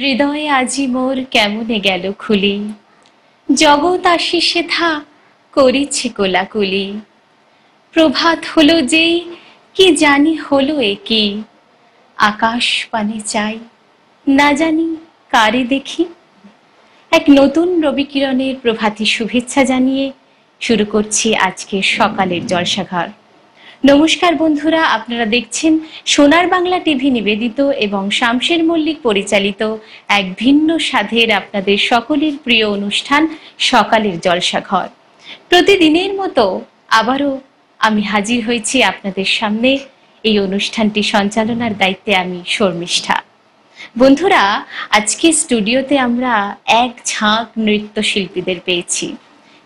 হৃদয়ে আজি মোর কেমনে গেল খুলি, জগৎ আশিসে থা করিছে কোলাকুলি। প্রভাত হলো যেই কি জানি হলো একি, আকাশ পানে চাই না জানি কারে দেখি। এক নতুন রবিকিরণের প্রভাতী শুভেচ্ছা জানিয়ে শুরু করছি আজকের সকালের জলসাঘর। নমস্কার বন্ধুরা, আপনারা দেখছেন সোনার বাংলা টিভি নিবেদিত এবং শামশের মল্লিক পরিচালিত এক ভিন্ন স্বাদের আপনাদের সকলের প্রিয় অনুষ্ঠান সকালের জলসাঘর। প্রতিদিনের মতো আবারও আমি হাজির হয়েছি আপনাদের সামনে। এই অনুষ্ঠানটি সঞ্চালনার দায়িত্বে আমি শর্মিষ্ঠা। বন্ধুরা, আজকে স্টুডিওতে আমরা এক ঝাঁক নৃত্যশিল্পীদের পেয়েছি।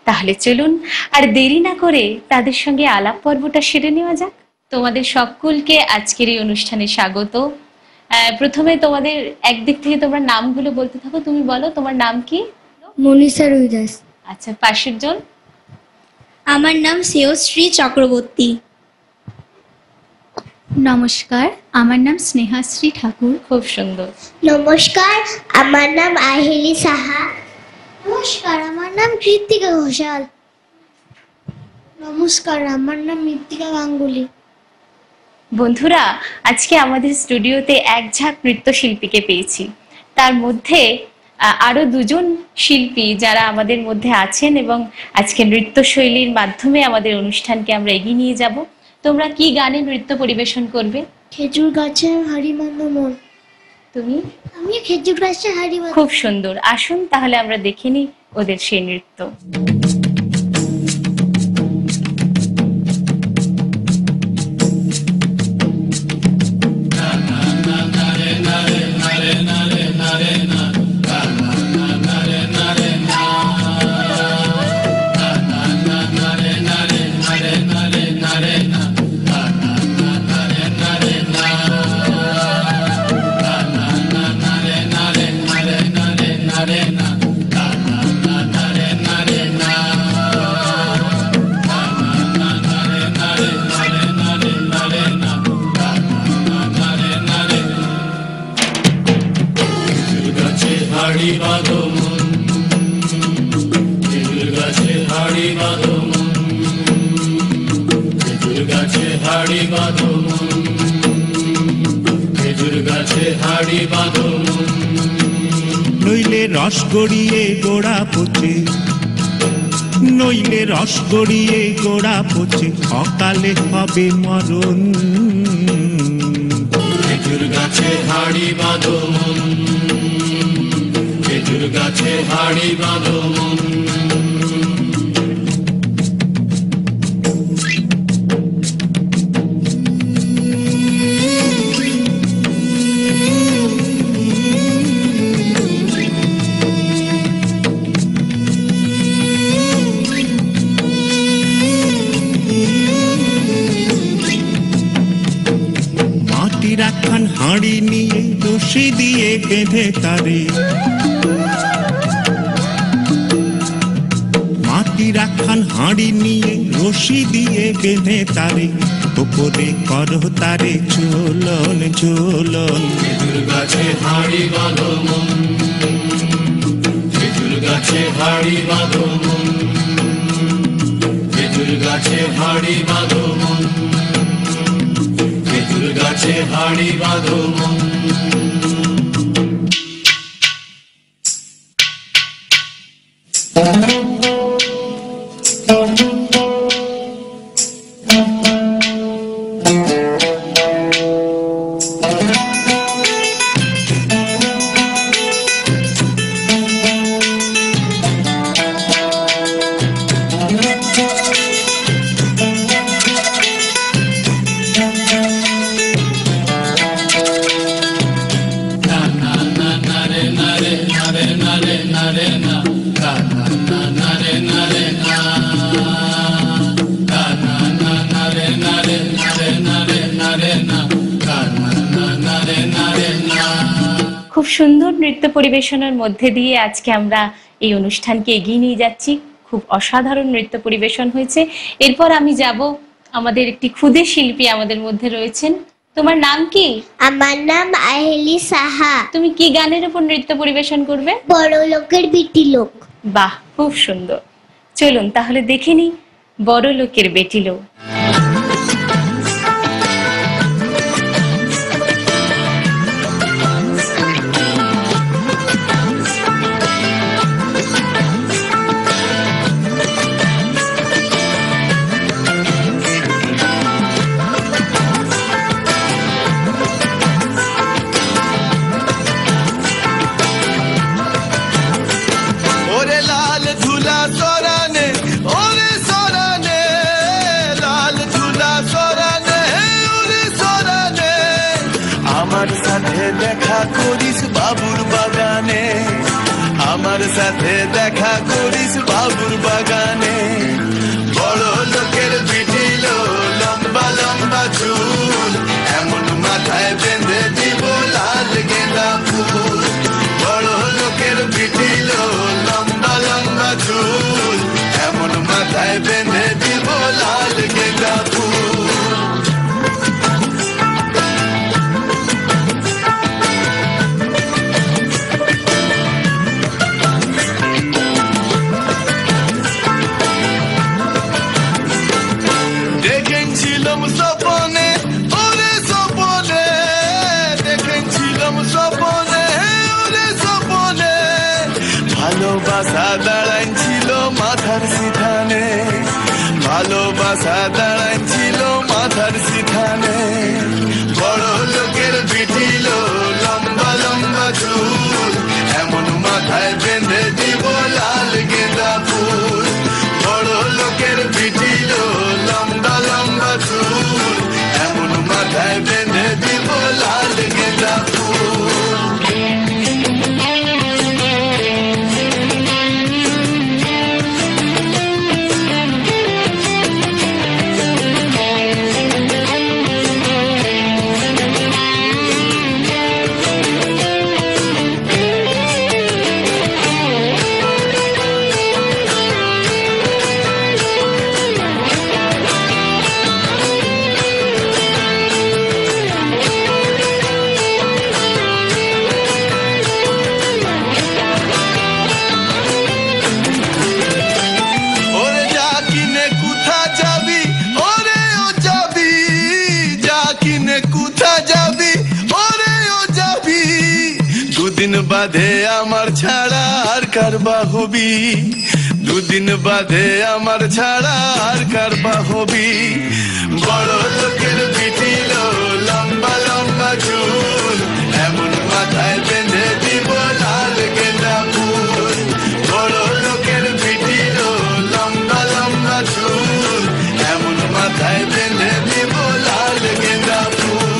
তাহলে চলুন আর দেরি না করে তাদের সঙ্গে আলাপ পর্বটা সেরে নেওয়া যাক। তোমাদের সকলকে আজকের এই অনুষ্ঠানে স্বাগত। প্রথমে তোমাদের একদিক থেকে তোমরা নামগুলো বলতে থাকো। তুমি বলো তোমার নাম কি? মনীষা রুইদাস। আচ্ছা, পাশের জন? আমার নাম শ্রেয়শ্রী চক্রবর্তী। নমস্কার, আমার নাম স্নেহাশ্রী ঠাকুর। খুব সুন্দর। নমস্কার, আমার নাম আহিলি সাহা। নমস্কার, আমার নাম কৃত্তিকা ঘোষাল। নমস্কার, আমার নাম মৃত্তিকা গাঙ্গুলি। বন্ধুরা, আজকে আমাদের স্টুডিওতে এক ঝাঁক নৃত্যশিল্পীকে পেয়েছি। তার মধ্যে আরো দুজন শিল্পী যারা আমাদের মধ্যে আছেন এবং আজকে নৃত্যশৈলীর মাধ্যমে আমাদের অনুষ্ঠানকে আমরা এগিয়ে নিয়ে যাব। তোমরা কি গানে নৃত্য পরিবেশন করবে? খেজুর গাছে হাড়ি বাঁধা মন। তুমি? আমি খেজুর গাছে হাড়ি বাঁধা। খুব সুন্দর। আসুন তাহলে আমরা দেখে নিই ওদের সেই নৃত্য। হাড়ি বাঁধো মন, খেজুর গাছে হাড়ি বাঁধো মন, খেজুর গাছে হাড়ি বাঁধো মন, খেজুর গাছে হাড়ি বাঁধো মন। নইলে রস গড়িয়ে গোড়া পচে, নইলে রস গড়িয়ে গোড়া পচে, অকালে হবে মরণ। খেজুর গাছে হাড়ি বাঁধো মন, খেজুর গাছে হাড়ি বাঁধো মন। মাটির একখান হাঁড়ি নিয়ে রশি দিয়ে বেঁধে তারে, মাটির একখান হাঁড়ি নিয়ে রশি দিয়ে বেঁধে তারে, ওপরে করো তারে ঝোলন ঝোলন। খেজুর গাছে হাড়ি বাঁধো মন, খেজুর গাছে হাড়ি বাঁধো মন, খেজুর গাছে হাড়ি বাঁধো মন, খেজুর গাছে হাড়ি বাঁধো মন। খুব সুন্দর নৃত্য পরিবেশনের মধ্যে দিয়ে আজকে আমরা এই অনুষ্ঠানকে এগিয়ে নিয়ে যাচ্ছি। খুব অসাধারণ নৃত্য পরিবেশন হয়েছে। এরপর আমি যাব, আমাদের একটি ক্ষুদে শিল্পী আমাদের মধ্যে রয়েছেন। তোমার নাম কি? আমার নাম আহেলি সাহা। তুমি কি গানের উপর নৃত্য পরিবেশন করবে? বড় লোকের বিটি লোক। বাহ, খুব সুন্দর। চলুন তাহলে দেখে নি বড় লোকের বেটি লোক। ওরে লাল ঝুলা সরানে, ওরে সরানে, লাল ঝুলা সরানে, ওরে সরানে, আমার সাথে দেখা করিস বাবুর বাগানে, আমার সাথে দেখা করিস বাবুর বাগানে। বড় লোকের বিটিল লম্বা লম্বা চুল, এমন মাথায় বেঁধে দিব লাল গেঁদা ফুল। বড় লোকের বিটিল লম্বা লম্বা চুল, এমন মাথায় বেঁধে দিব লাল গেঁদা ফুল। দেখেছিলাম স্বপনে, ওরে স্বপনে, দেখেছিলাম স্বপনে, ওরে স্বপনে, ভালোবাসা দাঁড়াইছিল মাথার সিথানে, ভালোবাসা দাঁড়াইছিল মাথার সিথানে। বড় লোকের বিটিল লম্বা লম্বা চুল, এমন মাথায় বেঁধে দিব লাল গেঁদা ফুল। বড় লোকের বিটিল লম্বা লম্বা চুল, এমন মাথায় বেঁধে দিব লাল গেঁদা ফুল। ওরে যা কিনে কোথা যাবি, ওরে ও যাবি, যা কিনে কোথা যাবি, ওরে ও যাবি, দুদিন বাদে আমার ছাড়া আর কারবা হবি, দুদিন বাদে আমার ছাড়া আর কারবা হবি। বড় লোকের বিটিল লম্বা লম্বা চুল, এমন মাথায় বেঁধে দিব লাল গেঁদা ফুল। বড় লোকের বিটিল লম্বা লম্বা চুল, এমন মাথায় বেঁধে দিব লাল গেঁদা ফুল।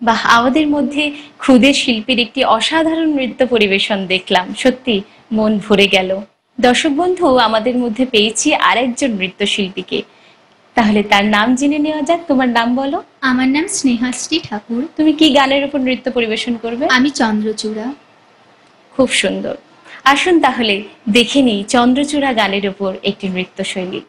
বাহ, আমাদের মধ্যে ক্ষুদে শিল্পীর একটি অসাধারণ নৃত্য পরিবেশন দেখলাম, সত্যি মন ভরে গেল। দর্শক বন্ধু, আমাদের মধ্যে পেয়েছি আরেকজন নৃত্যশিল্পীকে, তাহলে তার নাম জেনে নেওয়া যাক। তোমার নাম বলো। আমার নাম স্নেহাশ্রী ঠাকুর। তুমি কি গানের উপর নৃত্য পরিবেশন করবে? আমি চন্দ্রচূড়া। খুব সুন্দর। আসুন তাহলে দেখে নিই চন্দ্রচূড়া গানের উপর একটি নৃত্যশৈলী।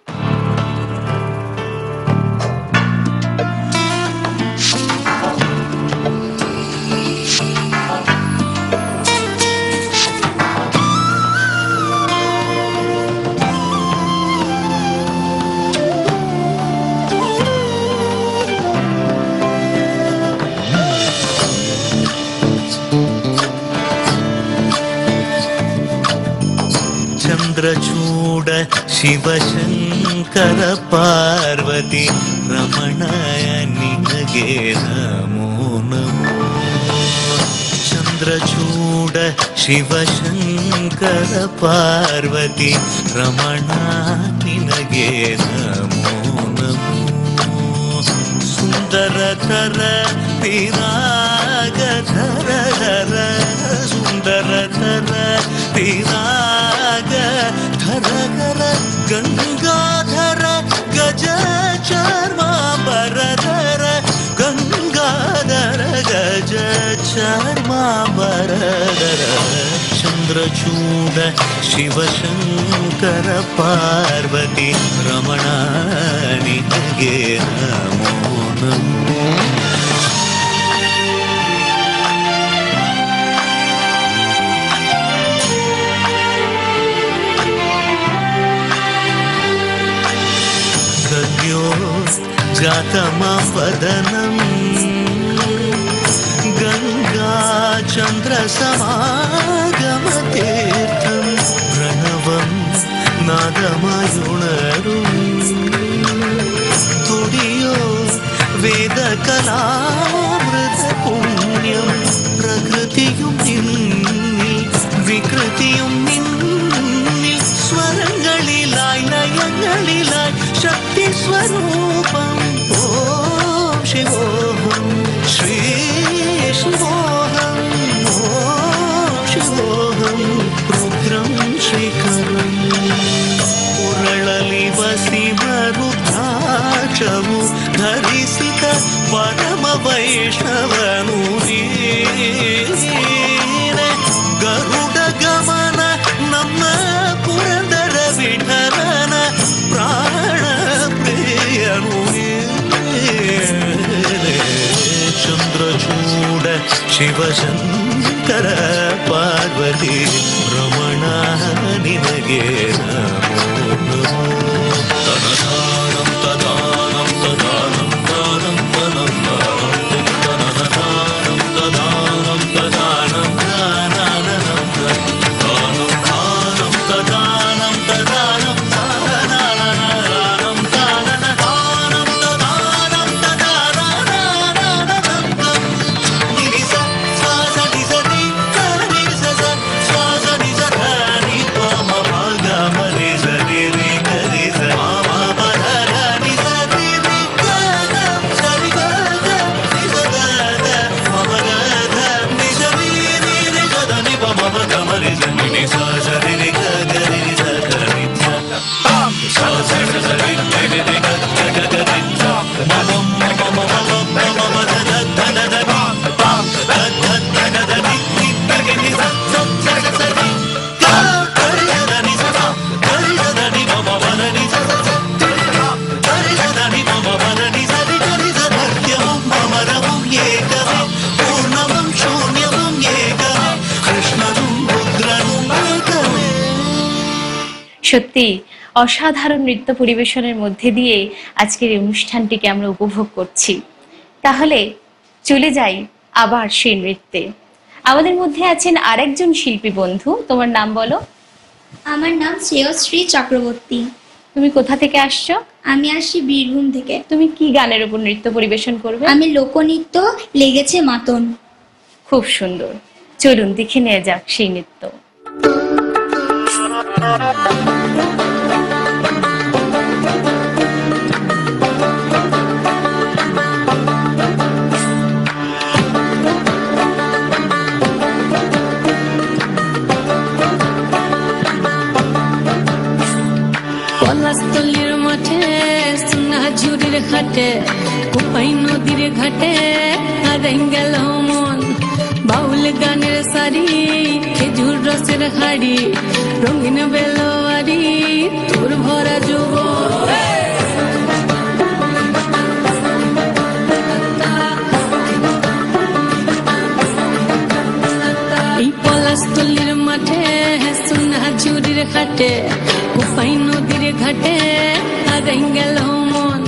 ಚಂದ್ರಚೂಡ ಶಿವಶಂಕರ ಪಾರ್ವತಿ ರಮಣಯ ನಿನಗೆ ನಮೋ ನಮೋ. ಚಂದ್ರಚೂಡ ಶಿವಶಂಕರ ಪಾರ್ವತಿ ರಮಣ ನಿನಗೆ ನಮೋ ನಮೋ. ಸುಂದರತರ ವಿರಾಗಧರ ಧರ ಸುಂದರತರ ವಿರಾಗ ಧರಗರ ಗಂಗಾಧರ ಗಜ ಚರ್ಮಾಂಬರಧರ ಗಂಗಾಧರ ಗಜ चन्द्रचूड शिवशङ्कर पार्वती रमणा निनगे नमो नमो जातमवदनं गंगा चंद्र समागमतीर्थं प्रणवं नादमयुणरुं तुडियो वेदकलामृतपुण्यं प्रकृतियुं निन्नि विकृतियुं निन्नि स्वरंगलिलाय लयंगलिलाय शक्ति स्वरूपं ओम शिवोहं श्री शिवोहं ओम शिवोहं रुद्रं श्रीकरं उरळलि वसिमरुद्राक्षमु धरिसित परम वैष्णवनु ನೀನೆ ಗರುಡ ಗಮನ ನಮ್ಮ ಪುರಂದರ ವಿಠಲನ ಪ್ರಾಣ ಪ್ರಿಯನು ಚಂದ್ರಚೂಡ ಶಿವಶಂಕರ ಪಾರ್ವತಿ ರಮಣ ನಿನಗೆ ನಮೋ ನಮೋ ತನದಾನಂ ತದಾನಂ ತದಾನಂ ದಾನಂ ತನಂ ತನದಾನಂ ತದಾನಂ ತದಾನಂ ದಾನಂ ದಾನಂ ತದಾನಂ ತದಾನಂ সত্যি অসাধারণ নৃত্য পরিবেশনের মধ্যে দিয়ে আজকের এই অনুষ্ঠানটিকে আমরা উপভোগ করছি। তাহলে চলে যাই আবার সেই নৃত্যে। আমাদের মধ্যে আছেন আরেকজন শিল্পী বন্ধু, তোমার নাম বলো? আমার নাম শ্রেয়শ্রী চক্রবর্তী। তুমি কোথা থেকে আসছো? আমি আসি বীরভূম থেকে। তুমি কি গানের উপর নৃত্য পরিবেশন করবে? আমি লোকনৃত্য লেগেছে মাতন। খুব সুন্দর, চলুন দেখে নিয়ে যাক সেই নৃত্য। পলাশতলির মাঠে সোনাঝুরির ঘাটে কোপাই নদীর ঘাটে হারাই গেল মন বাউল গানের শাড়ি খেজুর রসের হাড়ি রঙিন বেলোয়ারি তোর ভরা যৌবন এই পলাশতলির মাঠে সোনাঝুরির ঘাটে কোপাই নদীর ঘাটে হারাই গেল মন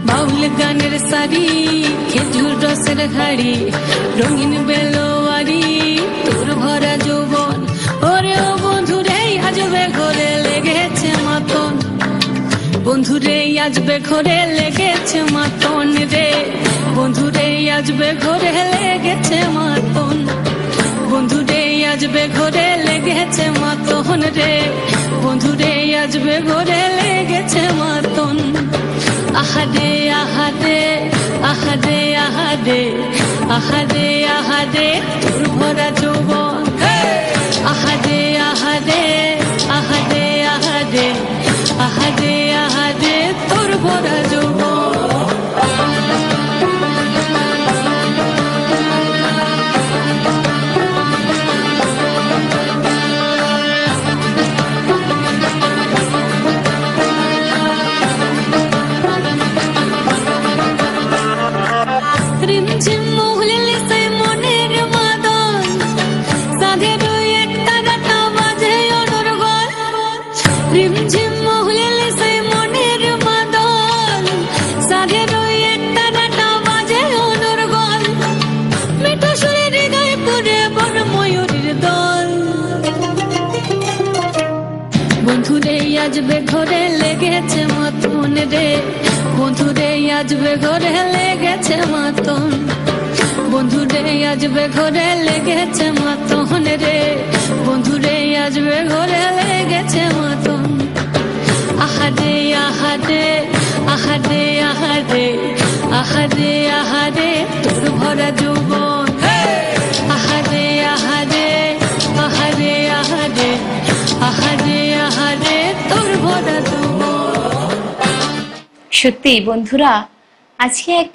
বাউল গানের শাড়ি খেজুর রসের হাড়ি রঙিন বেলোয়ারি তোর ভরা যৌবন ওরে ও বন্ধুরে আজবে ঘরে লেগেছে মাতন বন্ধুরে আজবে ঘরে লেগেছে মাতন রে বন্ধুরে আজবে ঘরে লেগেছে মাতন বন্ধুরে আজবে ঘরে লেগেছে মাতন রে বন্ধুরে আজবে ঘরে লেগেছে মাতন আহারে আহারে আহারে আহারে আহারে আহারে তোর ভরা যৌবন আহারে আহারে আহারে আহারে আহারে আহারে তোর ভরা যৌবন আসবে ঘরে লেগেছে মতন রে, বন্ধুরে আসবে ঘরে লেগেছে মতন, বন্ধুরে আসবে ঘরে লেগেছে মতন রে, বন্ধুরে আসবে ঘরে লেগেছে মতন। আহারে আহারে আহারে আহারে আহারে আহারে তোর ভরা যৌবন, আহারে আহারে আহারে আহারে আহারে আহারে তোর ভরা যৌবন। সত্যি বন্ধুরা, আজকে এক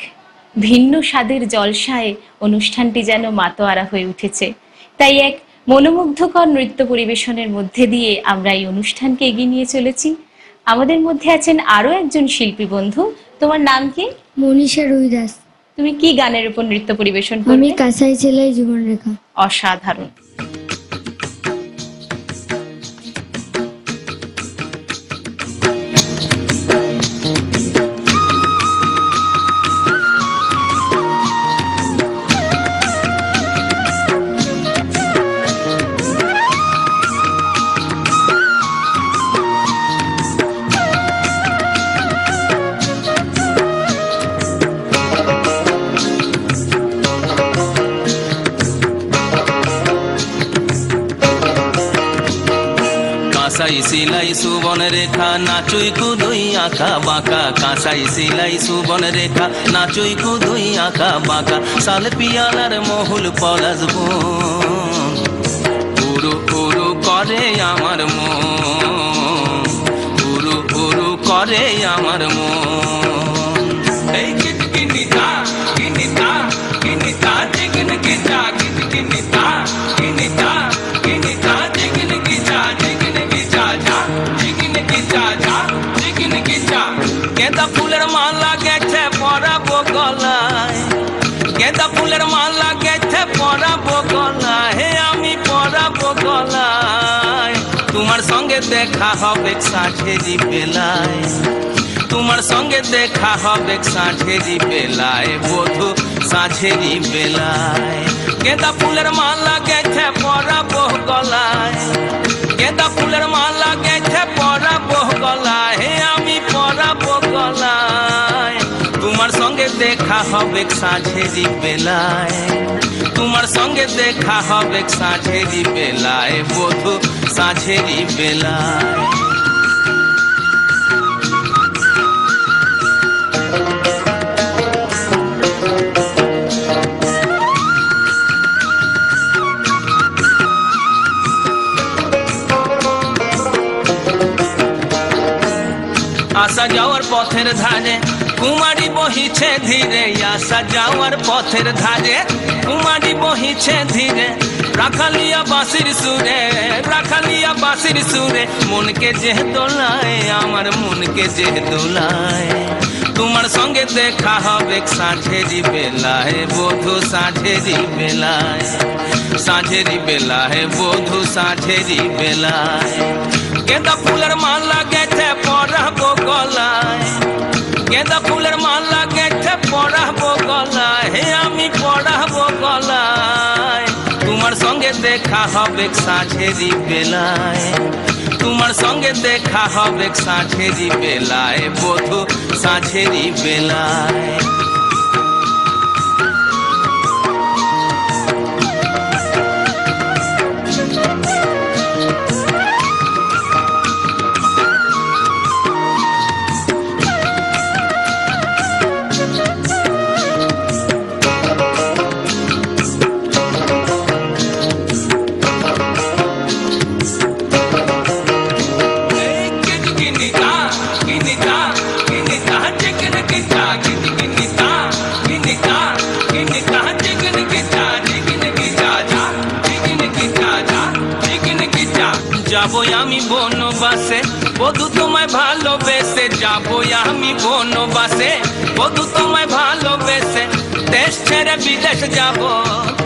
ভিন্ন স্বাদের জলসায় অনুষ্ঠানটি যেন মাতোয়ারা হয়ে উঠেছে। তাই এক মনোমুগ্ধকর নৃত্য পরিবেশনের মধ্যে দিয়ে আমরা এই অনুষ্ঠানকে এগিয়ে নিয়ে চলেছি। আমাদের মধ্যে আছেন আরো একজন শিল্পী বন্ধু। তোমার নাম কি? মনীষা রুইদাস। তুমি কি গানের উপর নৃত্য পরিবেশন করবে? আমি কাঁসাই সেলাই জীবনরেখা। অসাধারণ। কাঁসাই সিলাই সুবন রেখা নাচুই কুদুই আঁকা বাঁকা, কাঁসাই সিলাই সুবন রেখা নাচুই কুদুই আঁকা বাঁকা, সাল পিয়ালার মহুল পলাশ বন, উরু উরু করে আমার মন, উরু উরু করে আমার মন। এই কিটকিনিতা কিনিতা কিনিতা জিগন কিটা কিটকিনিতা কিনিতা কিনিতা জিগন কিটা জিগন কিটা যা জিগন কিটা যা জিগন কিটা। গেঁদা ফুলের মালা গেছে পরাবো গলায়, গেঁদা ফুলের মালা গেছে পরাবো গলায়, আমি পরাবো গলায়। তোমার সঙ্গে দেখা হবে সাঁঝেরি বেলায়, তোমার সঙ্গে দেখা হবে সাঁঝেরি বেলায়, বধু সাঁঝেরি বেলায়। গেঁদা ফুলের মালা গেছে পরাবো গলায়, গেঁদা ফুলের মালা গেছে পরাবো গলায়, আমি পরাবো গলায়। তোমার সঙ্গে দেখা হবে সাঁঝেরি বেলায়, তোমার সঙ্গে দেখা হবে সাঁঝেরি বেলায়, বধু সাঁঝেরি বেলায়। আসা যাওয়ার পথের ধারে কুমারী বহিছে ধীরে, আসা যাওয়ার পথের ধারে কুমারী বহিছে ধীরে, রাখালিয়া বাঁশির সুরে, রাখালিয়া বাঁশির সুরে, মনকে যে দোলায় আমার মনকে যে দোলায়। তোমার সঙ্গে দেখা হবে সাঁঝেরি বেলায়, বধু সাঁঝেরি বেলায়, সাঁঝেরি বেলায়, বধু সাঁঝেরি বেলায়। গেঁদা ফুলের মালা গেছে পরাবো গলায়, গেঁদা ফুলের মালা গেছে পরাবো গলায়, আমি পরাবো গলায়। তোমার সঙ্গে দেখা হবে সাঁঝেরি বেলায়, তোমার সঙ্গে দেখা হবে সাঁঝেরি বেলায়, বধু সাঁঝেরি বেলায়। যাবো আমি বনবাসে বধু তোমায় ভালোবেসে, যাবো আমি বনবাসে বধু তোমায় ভালোবেসে, দেশ ছেড়ে বিদেশ যাবো,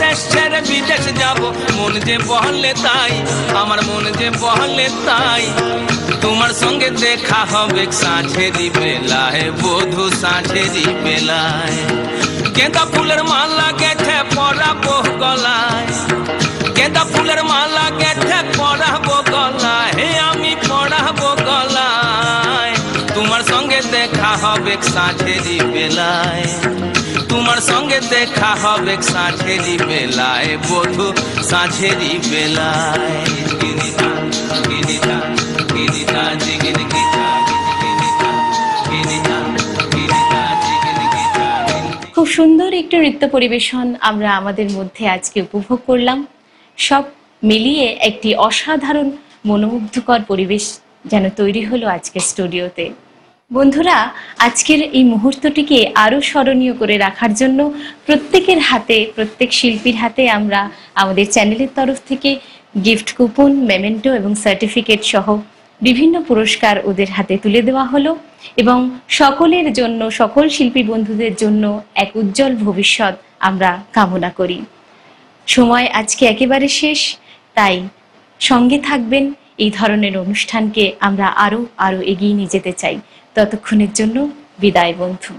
দেশ ছেড়ে বিদেশ যাবো, মন যে বহলে তাই আমার মন যে বহলে তাই। তোমার সঙ্গে দেখা হবে সাঁঝেরি বেলায়, বধু সাঁঝেরি বেলায়। গেঁদা ফুলের মালা গেছে পরাবো গলায়, গেঁদা ফুলের মালা গেছে পরাবো গলায়, আমি পরাবো গলায়। হবে সাঁঝেরি বেলায়, তোমার সঙ্গে দেখা হবে সাঁঝেরি বেলায়, বধু সাঁঝেরি বেলায়। গিরিধা গিরিধা গিরিধা জিগির গিধা গিরিধা গিরিধা গিরিধা জিগির গিধা। খুব সুন্দর একটি নৃত্য পরিবেশন আমরা আমাদের মধ্যে আজকে উপভোগ করলাম। সব মিলিয়ে একটি অসাধারণ মনোমুগ্ধকর পরিবেশ যেন তৈরি হলো আজকের স্টুডিওতে। বন্ধুরা, আজকের এই মুহূর্তটিকে আরো স্মরণীয় করে রাখার জন্য প্রত্যেকের হাতে, প্রত্যেক শিল্পীর হাতে আমরা আমাদের চ্যানেলের তরফ থেকে গিফট কুপন, মেমেন্টো এবং সার্টিফিকেট সহ বিভিন্ন পুরস্কার ওদের হাতে তুলে দেওয়া হলো এবং সকলের জন্য, সকল শিল্পী বন্ধুদের জন্য এক উজ্জ্বল ভবিষ্যৎ আমরা কামনা করি। সময় আজকে একেবারে শেষ, তাই সঙ্গে থাকবেন। এই ধরনের অনুষ্ঠানকে আমরা আরো এগিয়ে নিয়ে যেতে চাই। ততক্ষণের জন্য বিদায় বন্ধু।